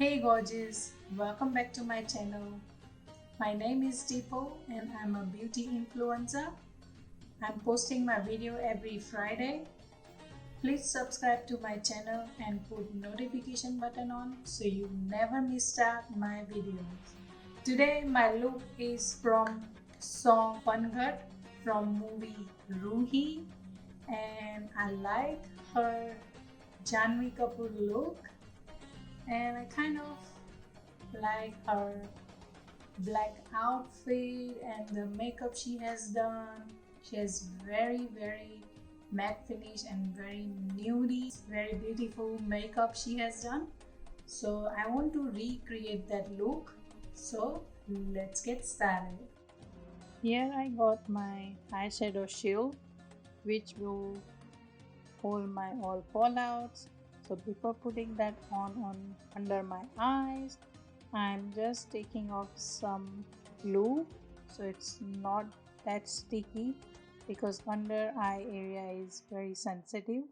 Hey gorgeous, welcome back to my channel. My name is Tipo and I'm a beauty influencer. I'm posting my video every Friday. Please subscribe to my channel and put notification button on so you never miss out my videos. Today my look is from song Panghat from movie Roohi, and I like her Jahnvi Kapoor look, and I kind of like her black outfit and the makeup she has done. She has very matte finish and very nudie, very beautiful makeup she has done. So I want to recreate that look. So let's get started. Here I got my eyeshadow shield, which will hold my all fallouts. So before putting that on under my eyes, I'm just taking off some glue so it's not that sticky, because under eye area is very sensitive.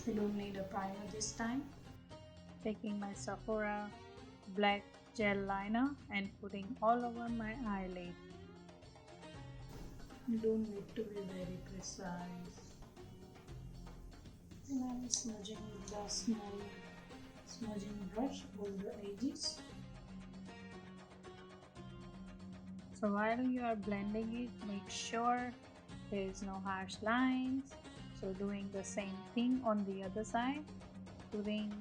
You don't need a primer this time. Taking my Sephora black gel liner and putting all over my eyelid. You don't need to be very precise. And I'm smudging with the small smudging brush over the edges. So while you are blending it, make sure there is no harsh lines. So doing the same thing on the other side, putting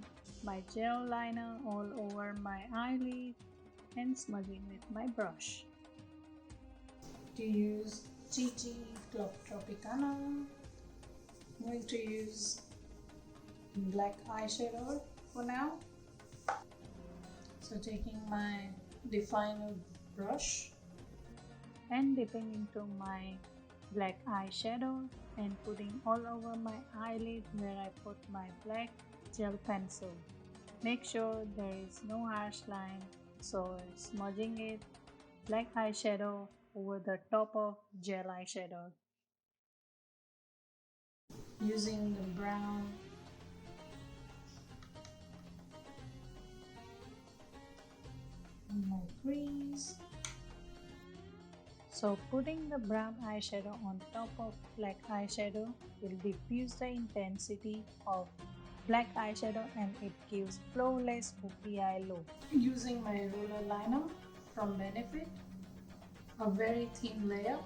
my gel liner all over my eyelid and smudging with my brush. To use Chichi Club Tropicana, I'm going to use black eyeshadow for now. So taking my definer brush and dipping into my black eyeshadow and putting all over my eyelid where I put my black gel pencil. Make sure there is no harsh line, so smudging it black eyeshadow over the top of gel eyeshadow. Using the brown on my crease. So putting the brown eyeshadow on top of black eyeshadow will diffuse the intensity of black eyeshadow and it gives flawless pooky eye look. Using my roller liner from Benefit, a very thin layer.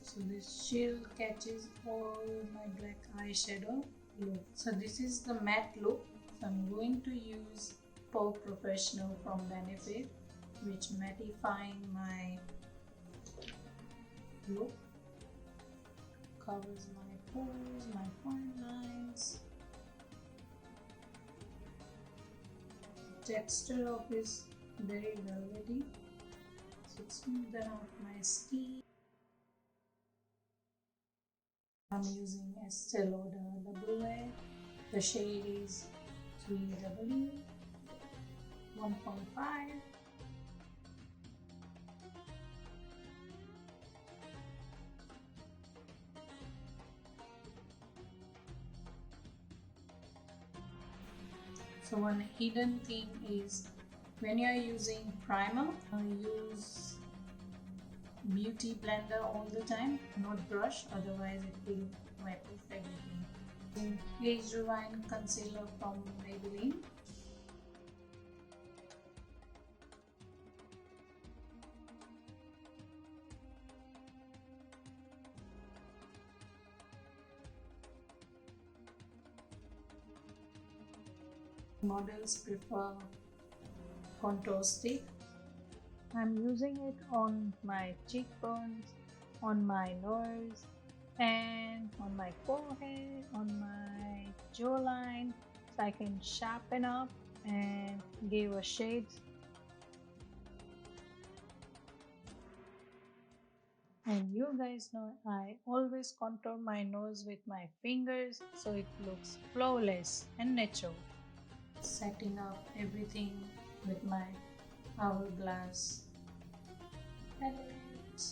So this shield catches all my black eyeshadow look. So this is the matte look. So I'm going to use Pro Professional from Benefit, which mattifying my look, covers my pores, my fine lines. The texture of is very velvety, so smoothen out my skin. I'm using Estee Lauder Double A. The shade is 3W 1.5. So one hidden thing is when you are using primer, use beauty blender all the time, not brush, otherwise it will wipe off everything. Age Rewind concealer from Maybelline. Models prefer contour stick. I'm using it on my cheekbones, on my nose, and on my forehead, on my jawline, so I can sharpen up and give a shade. And you guys know I always contour my nose with my fingers so it looks flawless and natural. Setting up everything with my hourglass palette.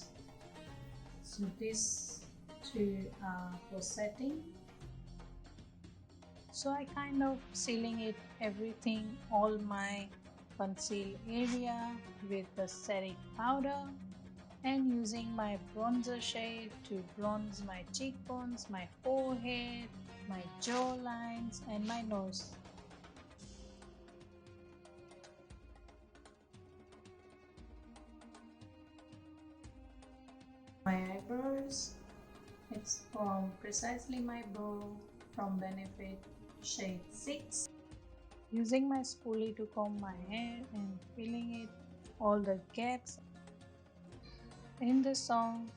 So these two are for setting. So I kind of sealing it everything, all my conceal area with the setting powder, and using my bronzer shade to bronze my cheekbones, my forehead, my jaw lines, and my nose. My eyebrows, it's from Precisely My Brow from Benefit shade 6. Using my spoolie to comb my hair and filling it all the gaps. In the song,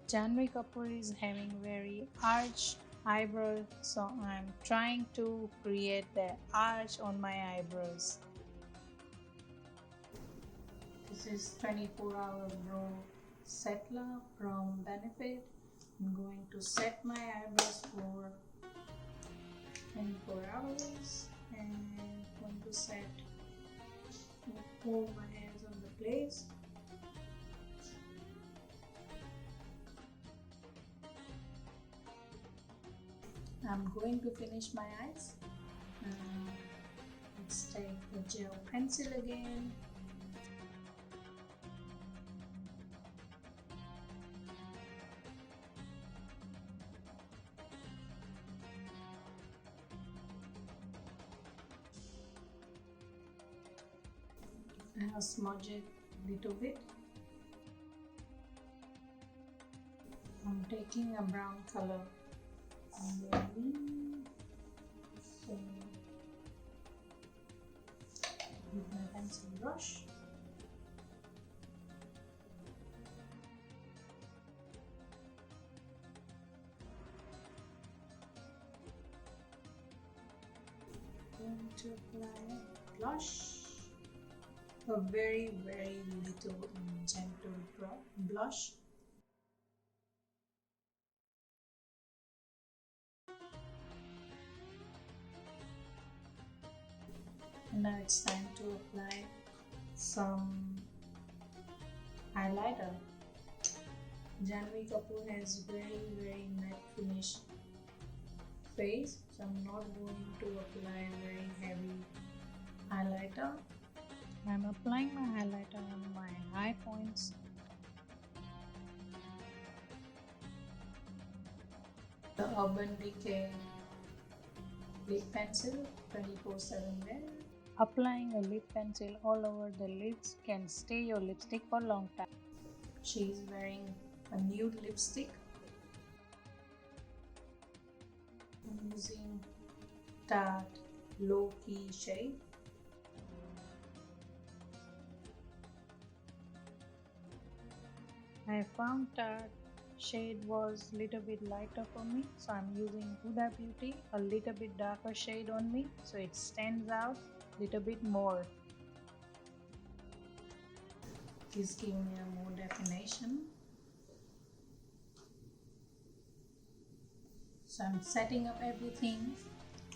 Jahnvi Kapoor is having very arched eyebrows, so I'm trying to create the arch on my eyebrows. This is 24-hour brow settler from Benefit. I'm going to set my eyebrows for 24 hours and going to set all my hairs on the place. I'm going to finish my eyes. Let's take the gel pencil again. I'll smudge it a little bit. I'm taking a brown color. So with my pencil brush, going to apply blush, a very little and gentle blush. And now it's time to apply some highlighter. Jahnvi Kapoor has very matte finish face, so I'm not going to apply very heavy highlighter. I'm applying my highlighter on my high points. The Urban Decay lip pencil 24/7 wear. Applying a lip pencil all over the lips can stay your lipstick for a long time. She is wearing a nude lipstick. I'm using Tarte Low Key shade. I found Tarte shade was little bit lighter for me, so I'm using Huda Beauty, a little bit darker shade on me, so it stands out little bit more. This gives me a more definition. So I'm setting up everything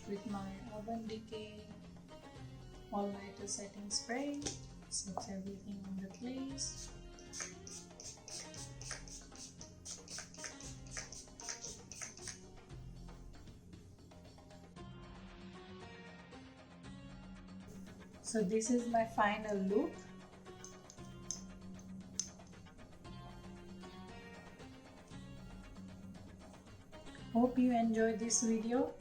with my Urban Decay All Nighter Setting Spray. Sets everything on the place. So this is my final look. Hope you enjoyed this video.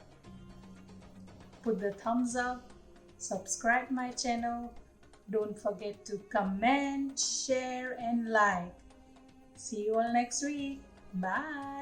Put the thumbs up, subscribe my channel. Don't forget to comment, share and like. See you all next week. Bye.